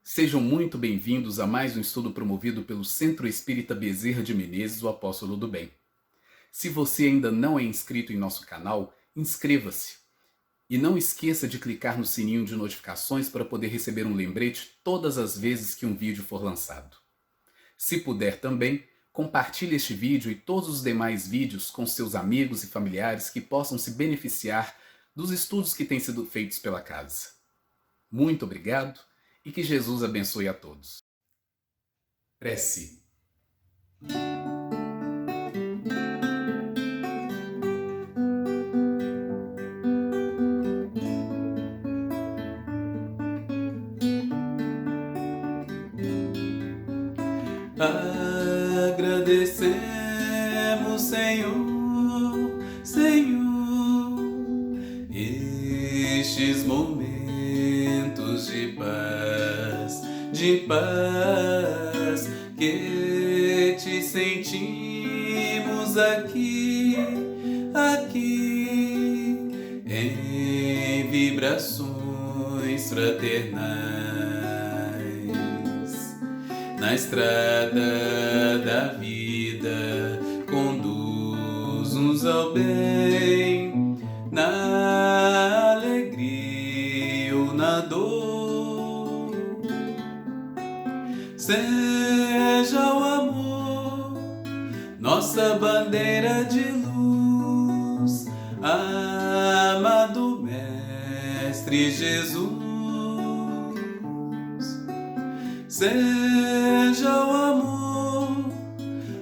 Sejam muito bem-vindos a mais um estudo promovido pelo Centro Espírita Bezerra de Menezes, o Apóstolo do Bem. Se você ainda não é inscrito em nosso canal, inscreva-se. E não esqueça de clicar no sininho de notificações para poder receber um lembrete todas as vezes que um vídeo for lançado. Se puder também, compartilhe este vídeo e todos os demais vídeos com seus amigos e familiares que possam se beneficiar dos estudos que têm sido feitos pela casa. Muito obrigado e que Jesus abençoe a todos. Prece. Agradecemos, Senhor, estes momentos de paz que te sentimos aqui, em vibrações fraternais. Na estrada da vida, conduz-nos ao bem, na alegria ou na dor. Seja o amor nossa bandeira de luz, amado Mestre Jesus. Seja o amor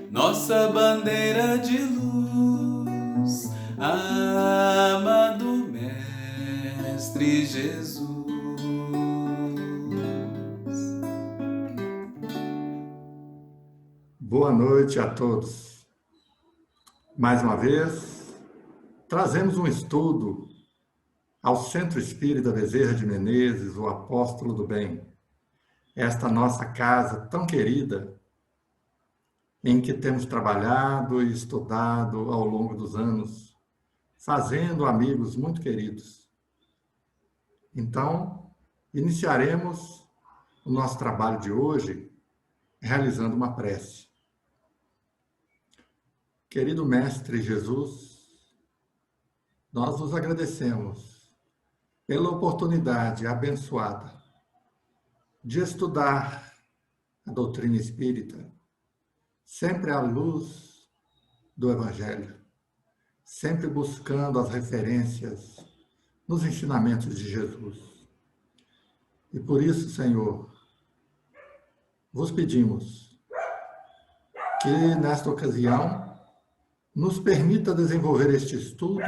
nossa bandeira de luz, amado Mestre Jesus. Boa noite a todos. Mais uma vez, trazemos um estudo ao Centro Espírita Bezerra de Menezes, o Apóstolo do Bem. Esta nossa casa tão querida, em que temos trabalhado e estudado ao longo dos anos, fazendo amigos muito queridos. Então, iniciaremos o nosso trabalho de hoje realizando uma prece. Querido Mestre Jesus, nós vos agradecemos pela oportunidade abençoada de estudar a doutrina espírita, sempre à luz do Evangelho, sempre buscando as referências nos ensinamentos de Jesus. E por isso, Senhor, vos pedimos que, nesta ocasião, nos permita desenvolver este estudo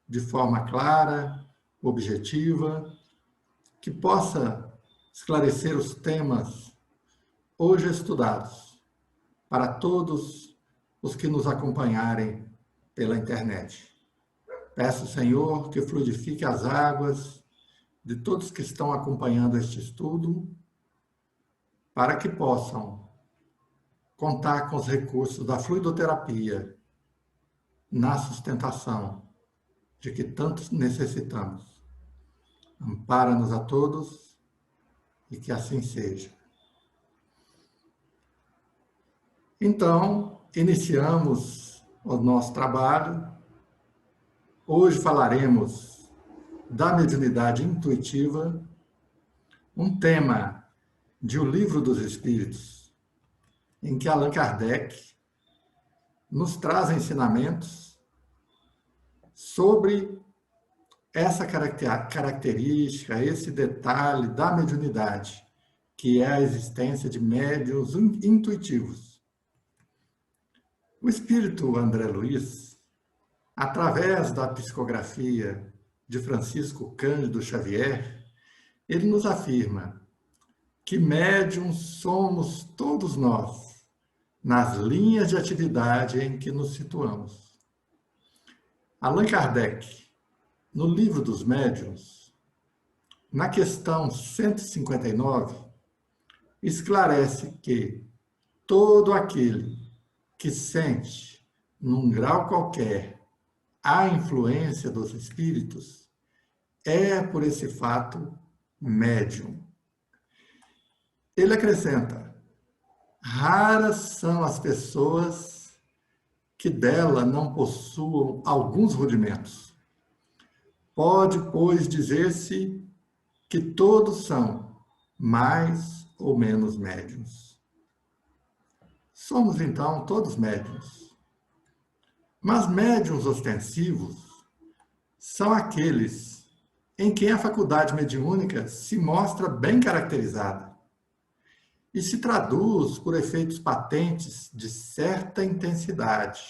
de forma clara, objetiva, que possa esclarecer os temas hoje estudados para todos os que nos acompanharem pela internet. Peço, Senhor, que fluidifique as águas de todos que estão acompanhando este estudo, para que possam contar com os recursos da fluidoterapia na sustentação de que tanto necessitamos. Ampara-nos a todos e que assim seja. Então, iniciamos o nosso trabalho. Hoje falaremos da mediunidade intuitiva, um tema de O Livro dos Espíritos, em que Allan Kardec nos traz ensinamentos sobre essa característica, esse detalhe da mediunidade, que é a existência de médiuns intuitivos. O espírito André Luiz, através da psicografia de Francisco Cândido Xavier, ele nos afirma que médiuns somos todos nós, nas linhas de atividade em que nos situamos. Allan Kardec, no Livro dos Médiuns, na questão 159, esclarece que todo aquele que sente, num grau qualquer, a influência dos espíritos, é, por esse fato, médium. Ele acrescenta: raras são as pessoas que dela não possuam alguns rudimentos. Pode, pois, dizer-se que todos são mais ou menos médiuns. Somos, então, todos médiuns. Mas médiuns ostensivos são aqueles em quem a faculdade mediúnica se mostra bem caracterizada e se traduz por efeitos patentes de certa intensidade.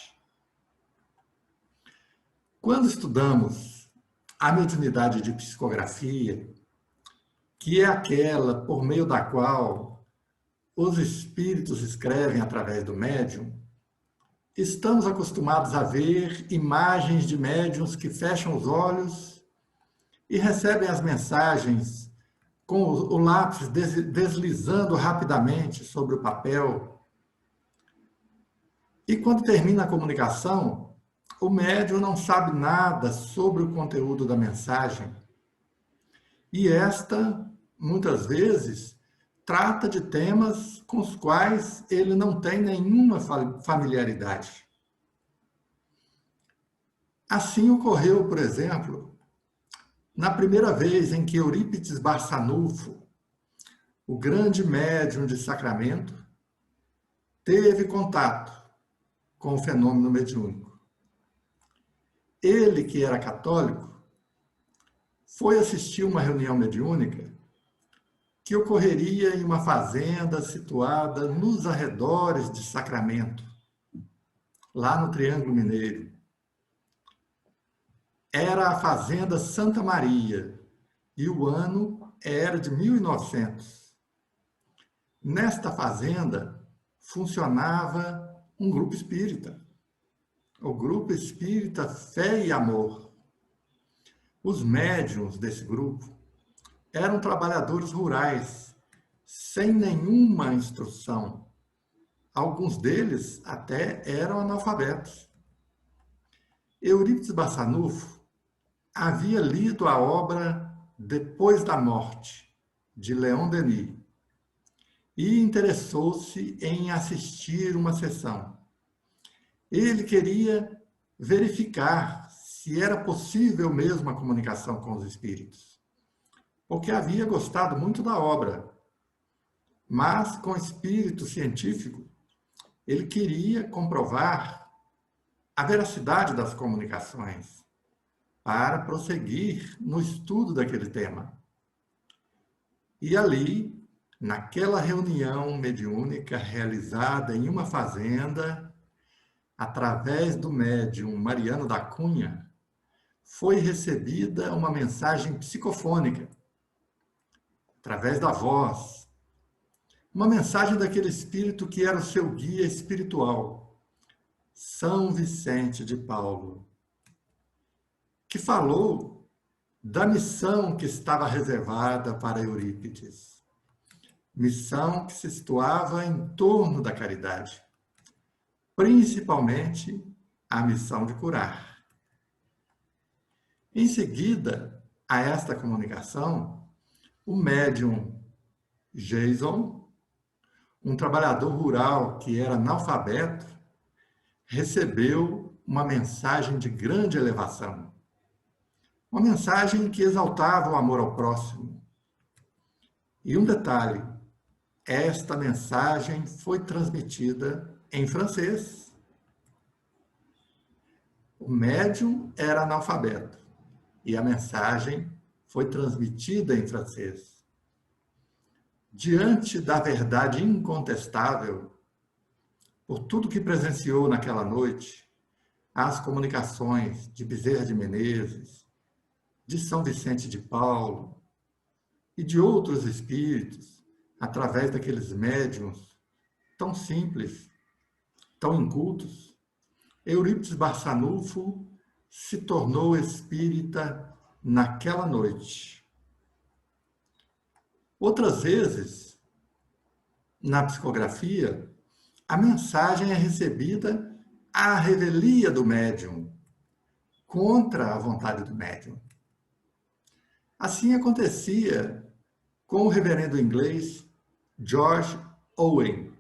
Quando estudamos a mediunidade de psicografia, que é aquela por meio da qual os espíritos escrevem através do médium, estamos acostumados a ver imagens de médiuns que fecham os olhos e recebem as mensagens com o lápis deslizando rapidamente sobre o papel. E quando termina a comunicação, o médium não sabe nada sobre o conteúdo da mensagem. E esta, muitas vezes, trata de temas com os quais ele não tem nenhuma familiaridade. Assim ocorreu, por exemplo, na primeira vez em que Eurípides Barçanufo, o grande médium de Sacramento, teve contato com o fenômeno mediúnico. Ele, que era católico, foi assistir uma reunião mediúnica que ocorreria em uma fazenda situada nos arredores de Sacramento, lá no Triângulo Mineiro. Era a Fazenda Santa Maria e o ano era de 1900. Nesta fazenda funcionava um grupo espírita, o Grupo Espírita Fé e Amor. Os médiuns desse grupo eram trabalhadores rurais, sem nenhuma instrução. Alguns deles até eram analfabetos. Eurípides Barçanufo havia lido a obra Depois da Morte, de Leon Denis, e interessou-se em assistir uma sessão. Ele queria verificar se era possível mesmo a comunicação com os espíritos, porque havia gostado muito da obra, mas com espírito científico, ele queria comprovar a veracidade das comunicações para prosseguir no estudo daquele tema. E ali, naquela reunião mediúnica realizada em uma fazenda, através do médium Mariano da Cunha, foi recebida uma mensagem psicofônica, através da voz, uma mensagem daquele espírito que era o seu guia espiritual, São Vicente de Paulo, que falou da missão que estava reservada para Eurípides, missão que se situava em torno da caridade, principalmente a missão de curar. Em seguida a esta comunicação, o médium Jason, um trabalhador rural que era analfabeto, recebeu uma mensagem de grande elevação. Uma mensagem que exaltava o amor ao próximo. E um detalhe, esta mensagem foi transmitida em francês. O médium era analfabeto e a mensagem foi transmitida em francês. Diante da verdade incontestável, por tudo que presenciou naquela noite, as comunicações de Bezerra de Menezes, de São Vicente de Paulo e de outros espíritos, através daqueles médiuns tão simples, tão incultos, Eurípides Barçanufo se tornou espírita naquela noite. Outras vezes, na psicografia, a mensagem é recebida à revelia do médium, contra a vontade do médium. Assim acontecia com o reverendo inglês George Owen,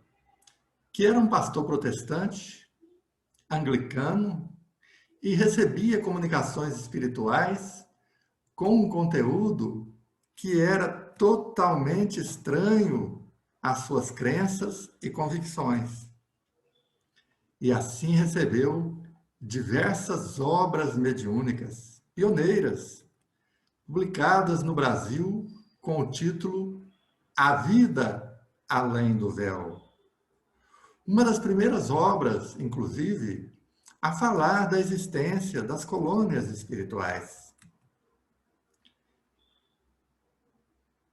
que era um pastor protestante, anglicano, e recebia comunicações espirituais com um conteúdo que era totalmente estranho às suas crenças e convicções. E assim recebeu diversas obras mediúnicas pioneiras, publicadas no Brasil com o título A Vida Além do Véu. Uma das primeiras obras, inclusive, a falar da existência das colônias espirituais.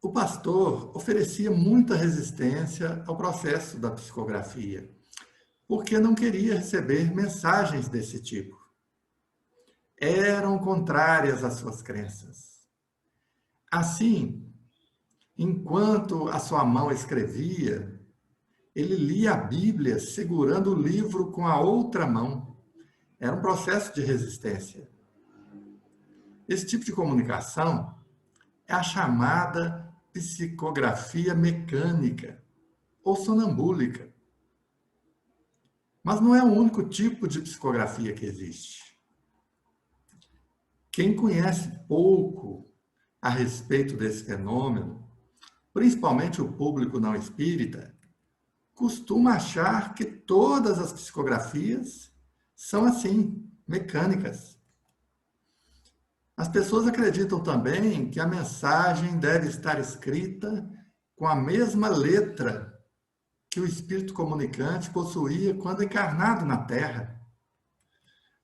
O pastor oferecia muita resistência ao processo da psicografia, porque não queria receber mensagens desse tipo. Eram contrárias às suas crenças. Assim, enquanto a sua mão escrevia, ele lia a Bíblia segurando o livro com a outra mão. Era um processo de resistência. Esse tipo de comunicação é a chamada psicografia mecânica ou sonambúlica. Mas não é o único tipo de psicografia que existe. Quem conhece pouco a respeito desse fenômeno, principalmente o público não espírita, costuma achar que todas as psicografias são assim, mecânicas. As pessoas acreditam também que a mensagem deve estar escrita com a mesma letra que o espírito comunicante possuía quando encarnado na Terra,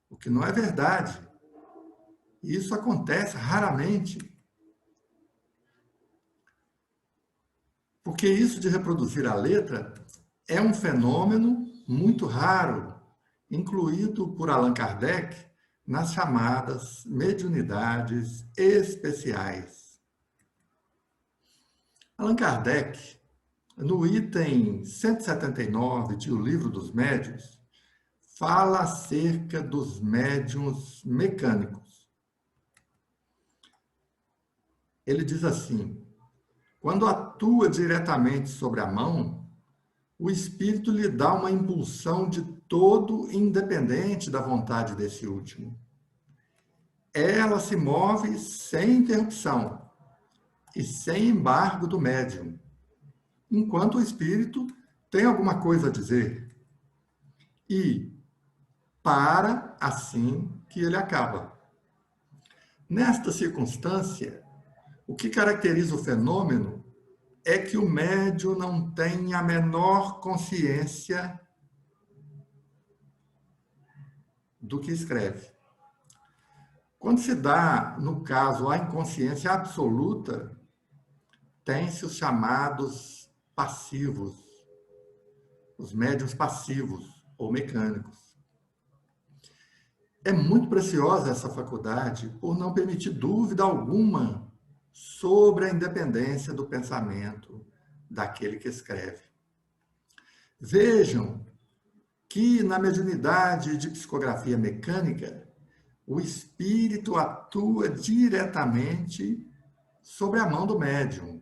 o que não é verdade. Isso acontece raramente. Porque isso de reproduzir a letra é um fenômeno muito raro, incluído por Allan Kardec nas chamadas mediunidades especiais. Allan Kardec, no item 179 de O Livro dos Médiuns, fala acerca dos médiuns mecânicos. Ele diz assim: quando atua diretamente sobre a mão, o espírito lhe dá uma impulsão de todo independente da vontade desse último. Ela se move sem interrupção e sem embargo do médium, enquanto o espírito tem alguma coisa a dizer. E para assim que ele acaba. Nesta circunstância, o que caracteriza o fenômeno é que o médium não tem a menor consciência do que escreve. Quando se dá, no caso, a inconsciência absoluta, tem-se os chamados passivos, os médiuns passivos ou mecânicos. É muito preciosa essa faculdade por não permitir dúvida alguma sobre a independência do pensamento daquele que escreve. Vejam que na mediunidade de psicografia mecânica, o espírito atua diretamente sobre a mão do médium,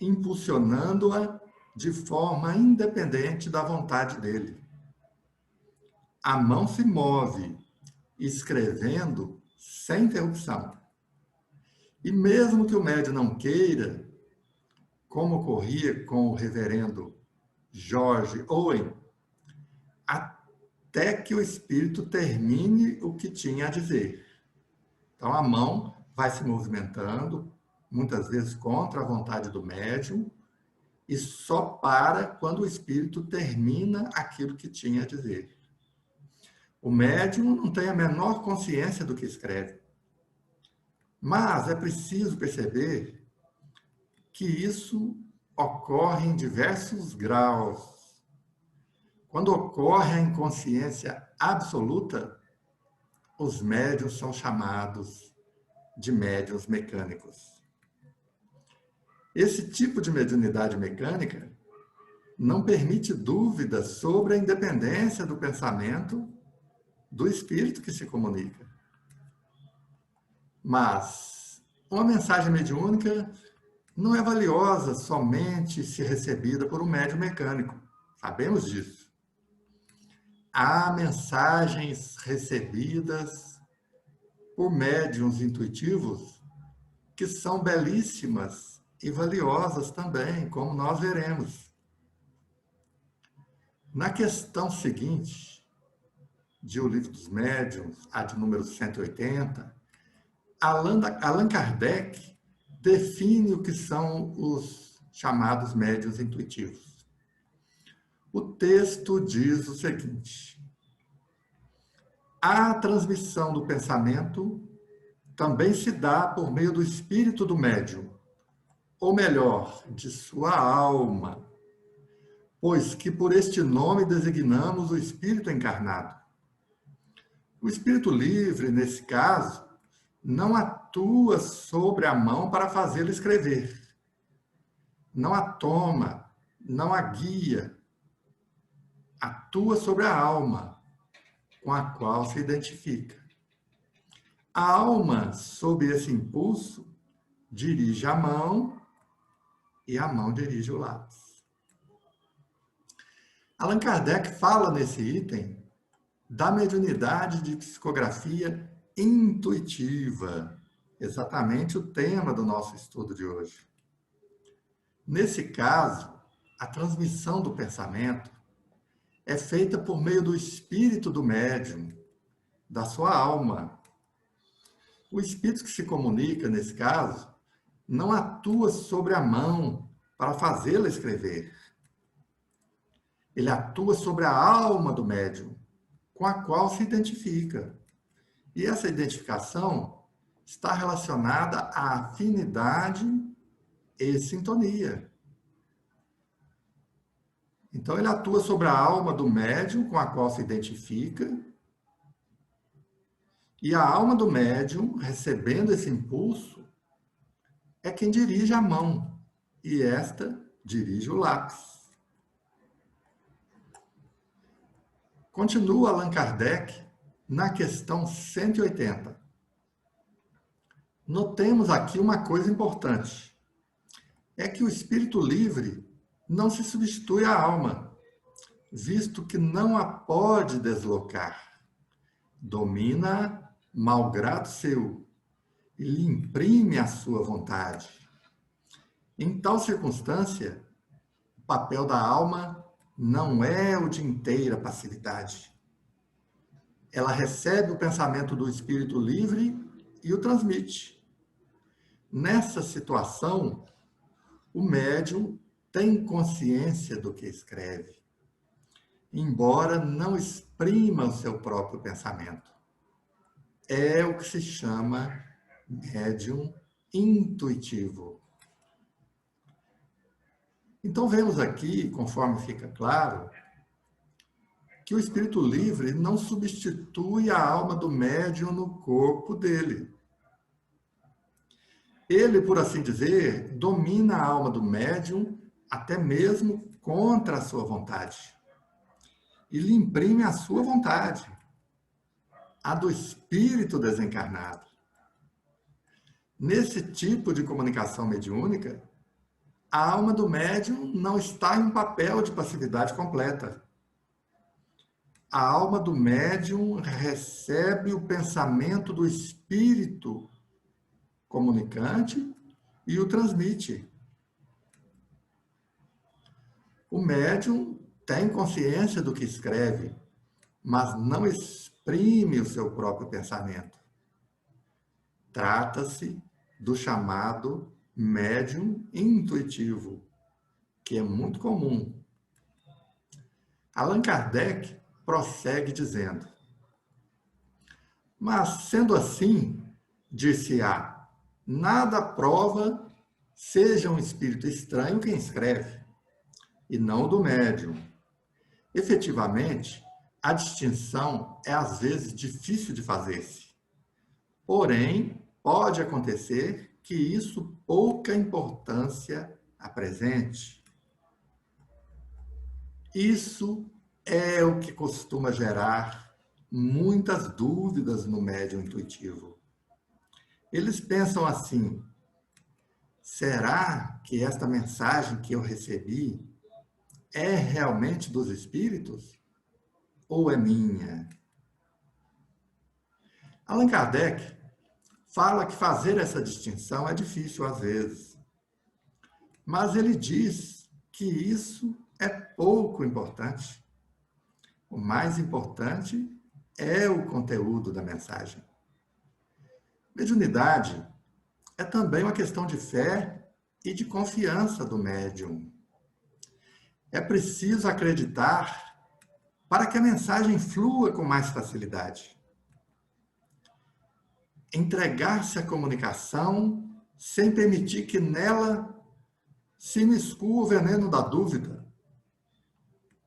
impulsionando-a de forma independente da vontade dele. A mão se move, escrevendo sem interrupção. E mesmo que o médium não queira, como ocorria com o reverendo George Owen, até que o espírito termine o que tinha a dizer. Então, a mão vai se movimentando, muitas vezes contra a vontade do médium, e só para quando o espírito termina aquilo que tinha a dizer. O médium não tem a menor consciência do que escreve. Mas é preciso perceber que isso ocorre em diversos graus. Quando ocorre a inconsciência absoluta, os médiuns são chamados de médiuns mecânicos. Esse tipo de mediunidade mecânica não permite dúvidas sobre a independência do pensamento do espírito que se comunica. Mas uma mensagem mediúnica não é valiosa somente se recebida por um médium mecânico. Sabemos disso. Há mensagens recebidas por médiuns intuitivos que são belíssimas e valiosas também, como nós veremos. Na questão seguinte, de O Livro dos Médiuns, a de número 180, Allan Kardec define o que são os chamados médiuns intuitivos. O texto diz o seguinte: a transmissão do pensamento também se dá por meio do espírito do médium, ou melhor, de sua alma, pois que por este nome designamos o espírito encarnado. O espírito livre, nesse caso, não atua sobre a mão para fazê-lo escrever. Não a toma, não a guia. Atua sobre a alma, com a qual se identifica. A alma, sob esse impulso, dirige a mão e a mão dirige o lápis. Allan Kardec fala nesse item da mediunidade de psicografia intuitiva, exatamente o tema do nosso estudo de hoje. Nesse caso, a transmissão do pensamento é feita por meio do espírito do médium, da sua alma. O espírito que se comunica, nesse caso, não atua sobre a mão para fazê-la escrever. Ele atua sobre a alma do médium, com a qual se identifica. E essa identificação está relacionada à afinidade e sintonia. Então, ele atua sobre a alma do médium, com a qual se identifica, e a alma do médium, recebendo esse impulso, é quem dirige a mão, e esta dirige o lápis. Continua Allan Kardec na questão 180. Notemos aqui uma coisa importante. É que o espírito livre não se substitui à alma, visto que não a pode deslocar. Domina malgrado seu e lhe imprime a sua vontade. Em tal circunstância, o papel da alma não é o de inteira passividade. Ela recebe o pensamento do espírito livre e o transmite. Nessa situação, o médium tem consciência do que escreve, embora não exprima o seu próprio pensamento. É o que se chama médium intuitivo. Então, vemos aqui, conforme fica claro, que o espírito livre não substitui a alma do médium no corpo dele. Ele, por assim dizer, domina a alma do médium até mesmo contra a sua vontade. E lhe imprime a sua vontade, a do espírito desencarnado. Nesse tipo de comunicação mediúnica, a alma do médium não está em um papel de passividade completa. A alma do médium recebe o pensamento do espírito comunicante e o transmite. O médium tem consciência do que escreve, mas não exprime o seu próprio pensamento. Trata-se do chamado médium intuitivo, que é muito comum. Allan Kardec prossegue dizendo: mas, sendo assim, dir-se-á, nada prova seja um espírito estranho quem escreve, e não o do médium. Efetivamente, a distinção é às vezes difícil de fazer-se. Porém, pode acontecer que isso pouca importância apresente. Isso é o que costuma gerar muitas dúvidas no médium intuitivo. Eles pensam assim: será que esta mensagem que eu recebi é realmente dos espíritos ou é minha? Allan Kardec fala que fazer essa distinção é difícil às vezes, mas ele diz que isso é pouco importante. O mais importante é o conteúdo da mensagem. Mediunidade é também uma questão de fé e de confiança do médium. É preciso acreditar para que a mensagem flua com mais facilidade. Entregar-se à comunicação sem permitir que nela se imiscua o veneno da dúvida,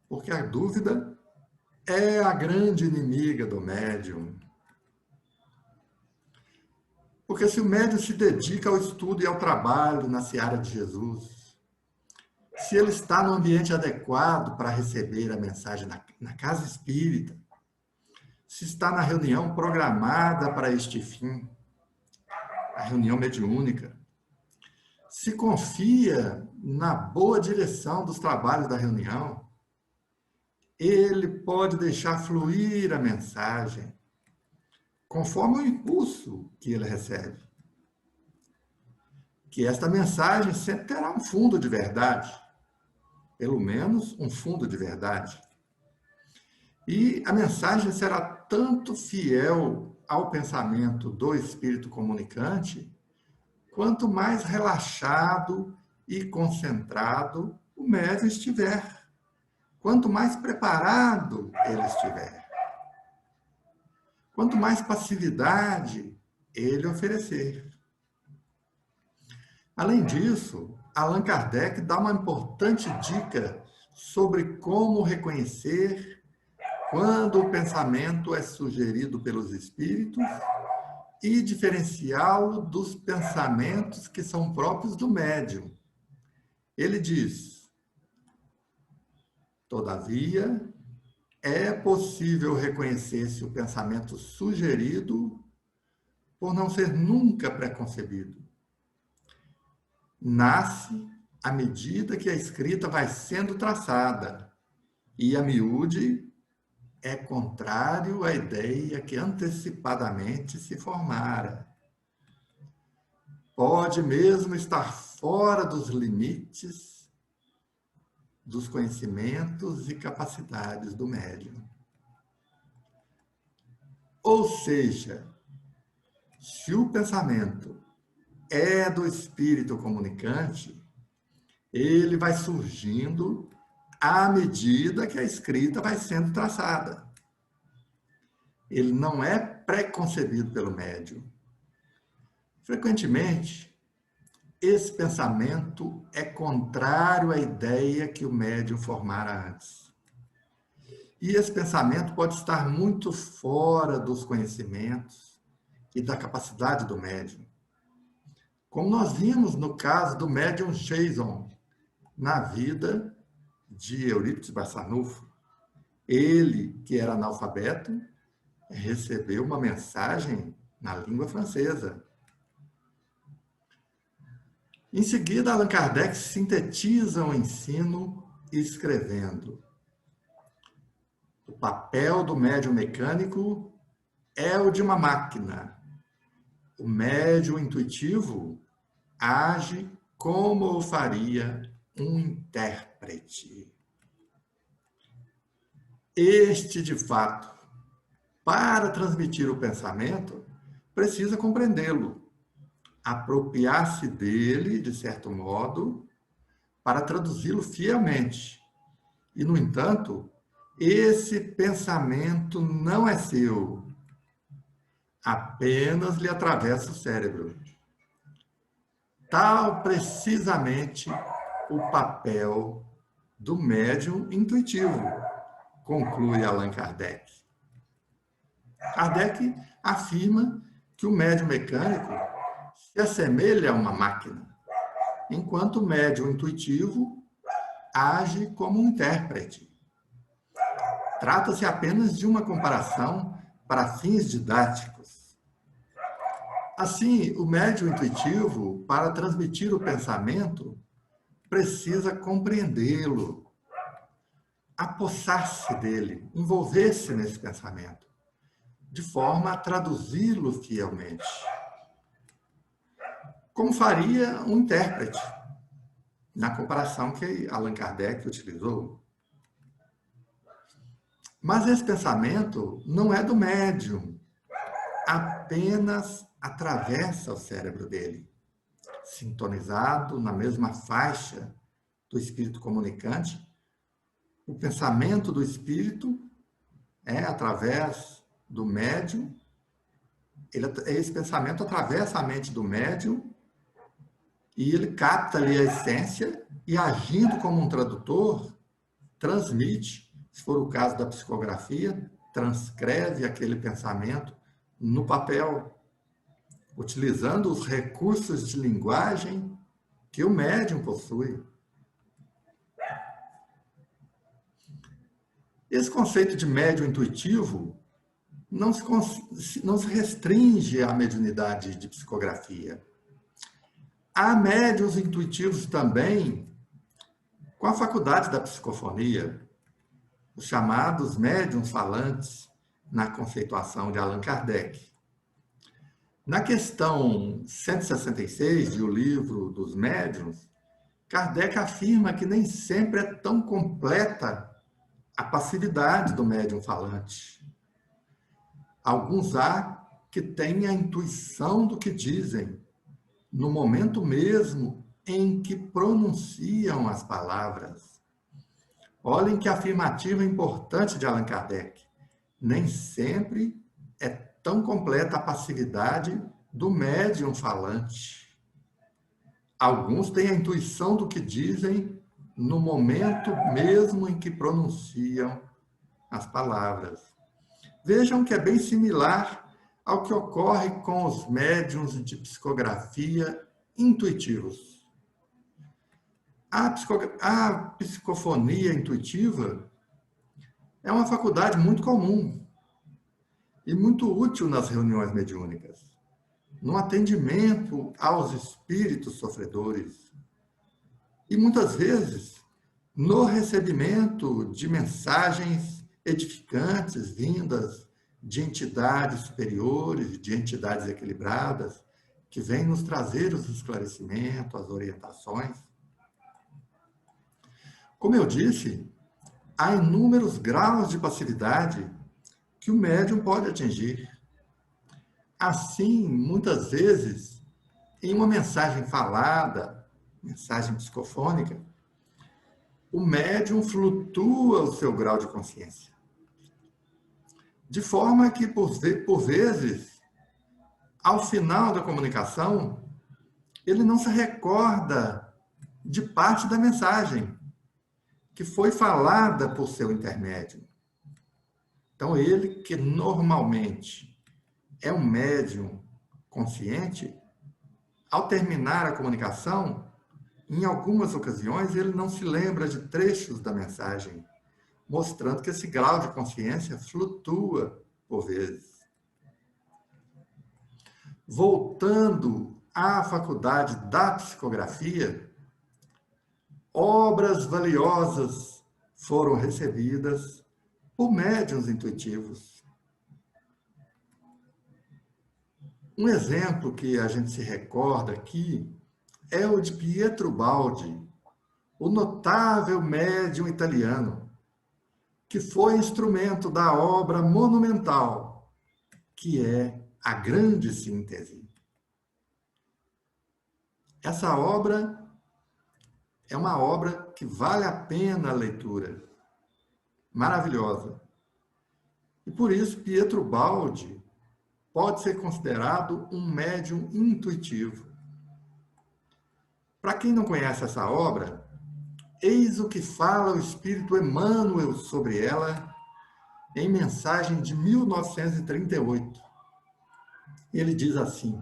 porque a dúvida é a grande inimiga do médium. Porque se o médium se dedica ao estudo e ao trabalho na seara de Jesus, se ele está no ambiente adequado para receber a mensagem na casa espírita, se está na reunião programada para este fim, a reunião mediúnica, se confia na boa direção dos trabalhos da reunião, ele pode deixar fluir a mensagem conforme o impulso que ele recebe. Que esta mensagem sempre terá um fundo de verdade, pelo menos um fundo de verdade. E a mensagem será tanto fiel ao pensamento do espírito comunicante, quanto mais relaxado e concentrado o médium estiver, quanto mais preparado ele estiver. Quanto mais passividade ele oferecer. Além disso, Allan Kardec dá uma importante dica sobre como reconhecer quando o pensamento é sugerido pelos espíritos e diferenciá-lo dos pensamentos que são próprios do médium. Ele diz: todavia, é possível reconhecer-se o pensamento sugerido por não ser nunca preconcebido. Nasce à medida que a escrita vai sendo traçada, e a miúde é contrário à ideia que antecipadamente se formara. Pode mesmo estar fora dos limites dos conhecimentos e capacidades do médium. Ou seja, se o pensamento é do espírito comunicante, ele vai surgindo à medida que a escrita vai sendo traçada. Ele não é preconcebido pelo médium. Frequentemente, esse pensamento é contrário à ideia que o médium formara antes. E esse pensamento pode estar muito fora dos conhecimentos e da capacidade do médium. Como nós vimos no caso do médium Jason, na vida de Eurípides Barçanufo. Ele, que era analfabeto, recebeu uma mensagem na língua francesa. Em seguida, Allan Kardec sintetiza o ensino escrevendo: o papel do médium mecânico é o de uma máquina. O médium intuitivo age como o faria um intérprete. Este, de fato, para transmitir o pensamento, precisa compreendê-lo, apropriar-se dele, de certo modo, para traduzi-lo fielmente. E, no entanto, esse pensamento não é seu, apenas lhe atravessa o cérebro. Tal, precisamente, o papel do médium intuitivo, conclui Allan Kardec. Kardec afirma que o médium mecânico se assemelha a uma máquina, enquanto o médium intuitivo age como um intérprete. Trata-se apenas de uma comparação para fins didáticos. Assim, o médium intuitivo, para transmitir o pensamento, precisa compreendê-lo, apossar-se dele, envolver-se nesse pensamento, de forma a traduzi-lo fielmente, como faria um intérprete, na comparação que Allan Kardec utilizou. Mas esse pensamento não é do médium, apenas atravessa o cérebro dele, sintonizado na mesma faixa do espírito comunicante. O pensamento do espírito é através do médium, esse pensamento atravessa a mente do médium e ele capta ali a essência e, agindo como um tradutor, transmite, se for o caso da psicografia, transcreve aquele pensamento no papel, utilizando os recursos de linguagem que o médium possui. Esse conceito de médium intuitivo não se restringe à mediunidade de psicografia. Há médiuns intuitivos também com a faculdade da psicofonia, os chamados médiuns falantes, na conceituação de Allan Kardec. Na questão 166 de O Livro dos Médiuns, Kardec afirma que nem sempre é tão completa a passividade do médium falante. Alguns há que têm a intuição do que dizem, no momento mesmo em que pronunciam as palavras. Olhem que afirmativa importante de Allan Kardec. Nem sempre é tão completa a passividade do médium falante. Alguns têm a intuição do que dizem no momento mesmo em que pronunciam as palavras. Vejam que é bem similar ao que ocorre com os médiuns de psicografia intuitivos. A psicofonia intuitiva é uma faculdade muito comum e muito útil nas reuniões mediúnicas, no atendimento aos espíritos sofredores e, muitas vezes, no recebimento de mensagens edificantes vindas de entidades superiores, de entidades equilibradas, que vêm nos trazer os esclarecimentos, as orientações. Como eu disse, há inúmeros graus de passividade que o médium pode atingir. Assim, muitas vezes, em uma mensagem falada, mensagem psicofônica, o médium flutua o seu grau de consciência. De forma que, por vezes, ao final da comunicação, ele não se recorda de parte da mensagem que foi falada por seu intermédio. Então, ele, que normalmente é um médium consciente, ao terminar a comunicação, em algumas ocasiões, ele não se lembra de trechos da mensagem, mostrando que esse grau de consciência flutua por vezes. Voltando à faculdade da psicografia, obras valiosas foram recebidas por médiuns intuitivos. Um exemplo que a gente se recorda aqui é o de Pietro Baldi, o notável médium italiano, que foi instrumento da obra monumental, que é a Grande Síntese. Essa obra é uma obra que vale a pena a leitura, maravilhosa. E por isso Pietro Baldi pode ser considerado um médium intuitivo. Para quem não conhece essa obra, eis o que fala o Espírito Emmanuel sobre ela em mensagem de 1938. Ele diz assim: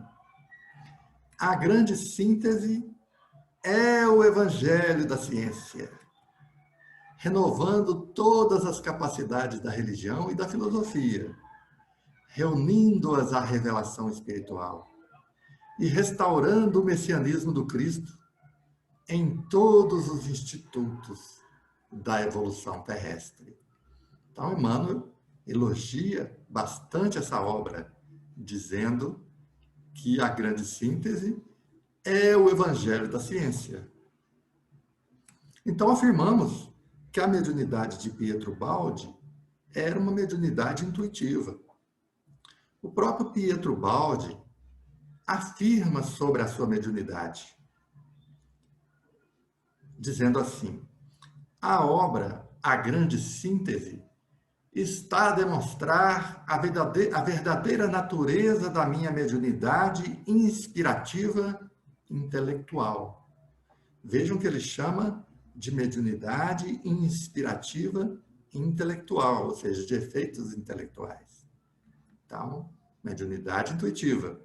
a grande síntese é o Evangelho da ciência, renovando todas as capacidades da religião e da filosofia, reunindo-as à revelação espiritual. e restaurando o messianismo do Cristo em todos os institutos da evolução terrestre. Então, Emmanuel elogia bastante essa obra, dizendo que a grande síntese é o Evangelho da ciência. Então, afirmamos que a mediunidade de Pietro Baldi era uma mediunidade intuitiva. O próprio Pietro Baldi afirma sobre a sua mediunidade, dizendo assim: a obra, a grande síntese, está a demonstrar a verdadeira natureza da minha mediunidade inspirativa intelectual. Vejam que ele chama de mediunidade inspirativa intelectual, ou seja, de efeitos intelectuais. Então, mediunidade intuitiva.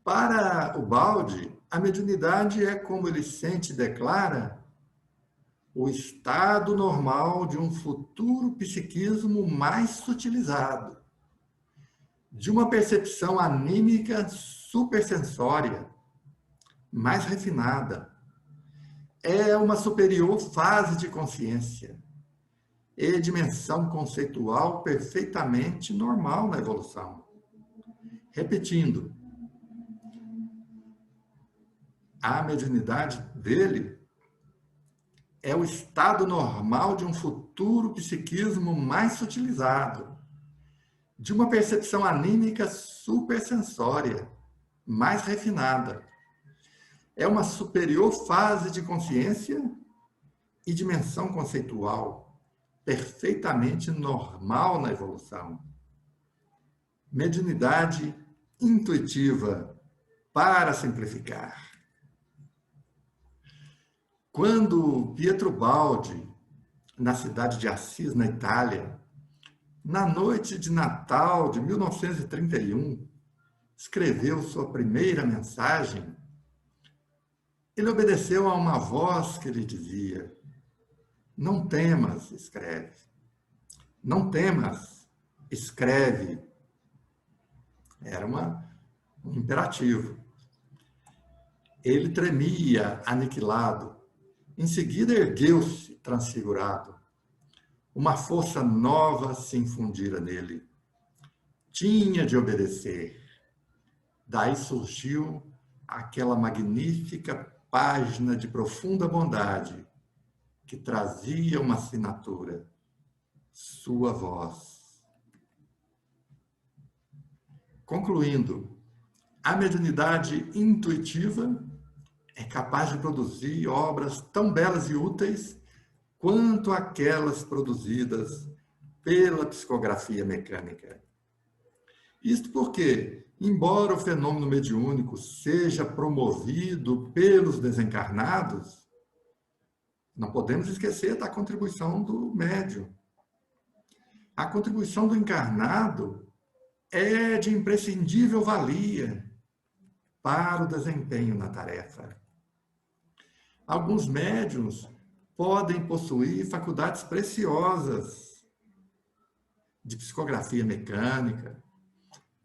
Para o Baldi, a mediunidade é, como ele sente e declara, o estado normal de um futuro psiquismo mais sutilizado, de uma percepção anímica supersensória, mais refinada. É uma superior fase de consciência e dimensão conceitual perfeitamente normal na evolução. Repetindo, a mediunidade dele é o estado normal de um futuro psiquismo mais sutilizado, de uma percepção anímica supersensória, mais refinada. É uma superior fase de consciência e dimensão conceitual, perfeitamente normal na evolução. Mediunidade intuitiva, para simplificar. Quando Pietro Baldi, na cidade de Assis, na Itália, na noite de Natal de 1931, escreveu sua primeira mensagem, ele obedeceu a uma voz que lhe dizia: não temas, escreve. Não temas, escreve. Era um imperativo. Ele tremia, aniquilado. Em seguida, ergueu-se, transfigurado. Uma força nova se infundira nele. Tinha de obedecer. Daí surgiu aquela magnífica página de profunda bondade que trazia uma assinatura, sua voz. Concluindo, a mediunidade intuitiva é capaz de produzir obras tão belas e úteis quanto aquelas produzidas pela psicografia mecânica. Isto porque, embora o fenômeno mediúnico seja promovido pelos desencarnados, não podemos esquecer da contribuição do médium. A contribuição do encarnado é de imprescindível valia para o desempenho na tarefa. Alguns médiuns podem possuir faculdades preciosas de psicografia mecânica,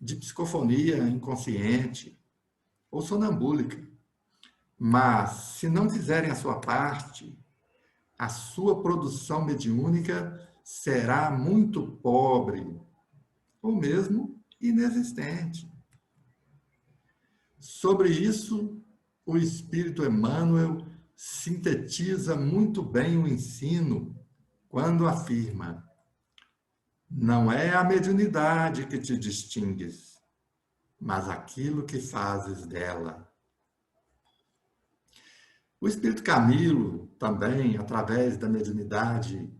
de psicofonia inconsciente ou sonambúlica. Mas, se não fizerem a sua parte, a sua produção mediúnica será muito pobre ou mesmo inexistente. Sobre isso, o Espírito Emmanuel sintetiza muito bem o ensino quando afirma: não é a mediunidade que te distingues, mas aquilo que fazes dela. O Espírito Camilo, também, através da mediunidade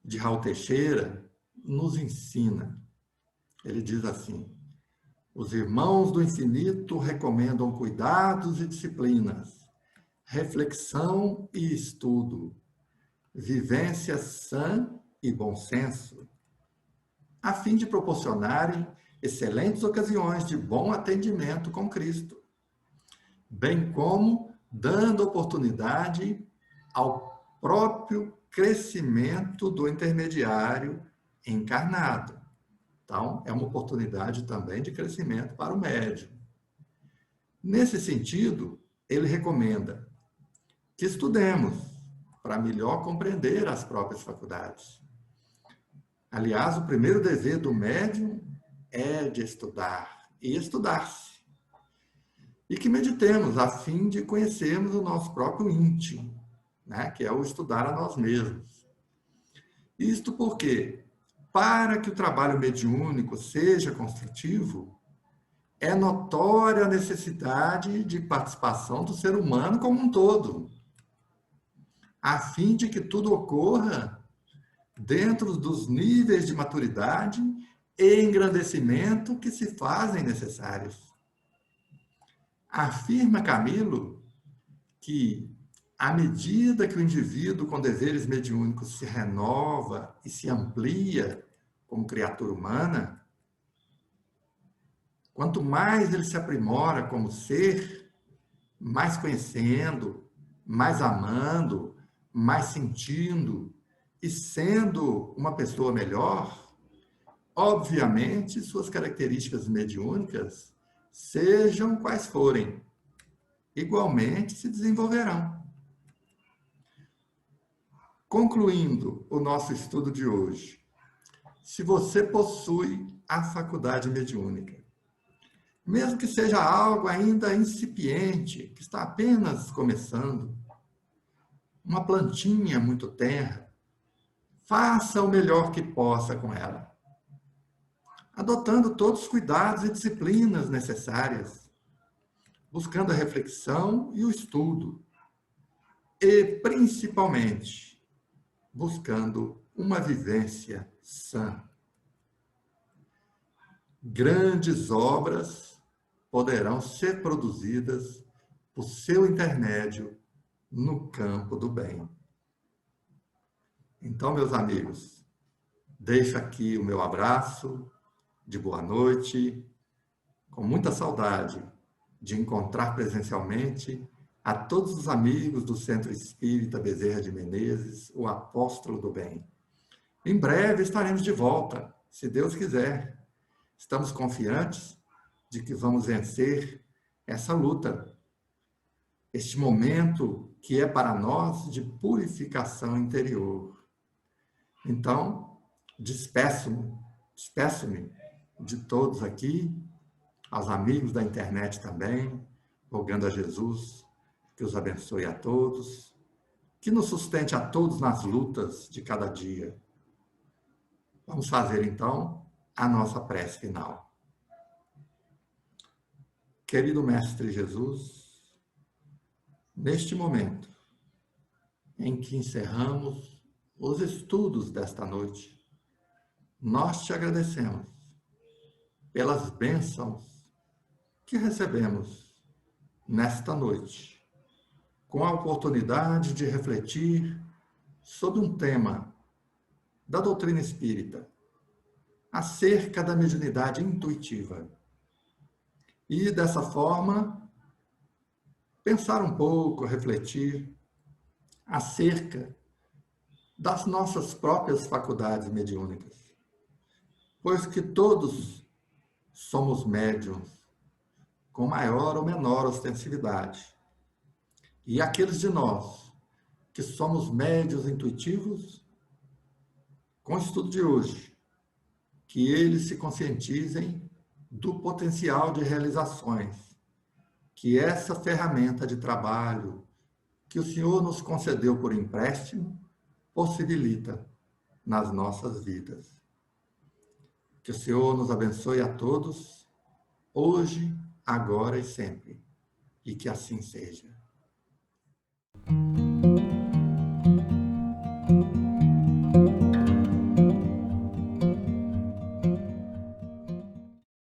de Raul Teixeira, nos ensina. Ele diz assim: os irmãos do infinito recomendam cuidados e disciplinas, reflexão e estudo, vivência sã e bom senso, a fim de proporcionarem excelentes ocasiões de bom atendimento com Cristo, bem como dando oportunidade ao próprio crescimento do intermediário encarnado. Então, é uma oportunidade também de crescimento para o médium. Nesse sentido, ele recomenda que estudemos para melhor compreender as próprias faculdades. Aliás, o primeiro dever do médium é de estudar e estudar-se. E que meditemos a fim de conhecermos o nosso próprio íntimo, né? Que é o estudar a nós mesmos. Isto porque, para que o trabalho mediúnico seja construtivo, é notória a necessidade de participação do ser humano como um todo, a fim de que tudo ocorra dentro dos níveis de maturidade e engrandecimento que se fazem necessários. Afirma Camilo que, à medida que o indivíduo com deveres mediúnicos se renova e se amplia como criatura humana, quanto mais ele se aprimora como ser, mais conhecendo, mais amando, mais sentindo e sendo uma pessoa melhor, obviamente suas características mediúnicas, sejam quais forem, igualmente se desenvolverão. Concluindo o nosso estudo de hoje, se você possui a faculdade mediúnica, mesmo que seja algo ainda incipiente, que está apenas começando, uma plantinha muito tenra, faça o melhor que possa com ela, adotando todos os cuidados e disciplinas necessárias, buscando a reflexão e o estudo, e, principalmente, buscando uma vivência sã. Grandes obras poderão ser produzidas por seu intermédio no campo do bem. Então, meus amigos, deixo aqui o meu abraço de boa noite, com muita saudade de encontrar presencialmente a todos os amigos do Centro Espírita Bezerra de Menezes, o Apóstolo do Bem. Em breve estaremos de volta, se Deus quiser. Estamos confiantes de que vamos vencer essa luta, este momento que é para nós de purificação interior. Então, despeço-me de todos aqui, aos amigos da internet também, rogando a Jesus que os abençoe a todos, que nos sustente a todos nas lutas de cada dia. Vamos fazer, então, a nossa prece final. Querido Mestre Jesus, neste momento em que encerramos os estudos desta noite, nós te agradecemos pelas bênçãos que recebemos nesta noite, com a oportunidade de refletir sobre um tema da doutrina espírita, acerca da mediunidade intuitiva. E, dessa forma, pensar um pouco, refletir acerca das nossas próprias faculdades mediúnicas. Pois que todos somos médiuns, com maior ou menor ostensividade. E aqueles de nós que somos médiuns intuitivos, com o estudo de hoje, que eles se conscientizem do potencial de realizações, que essa ferramenta de trabalho que o Senhor nos concedeu por empréstimo possibilita nas nossas vidas. Que o Senhor nos abençoe a todos, hoje, agora e sempre, e que assim seja.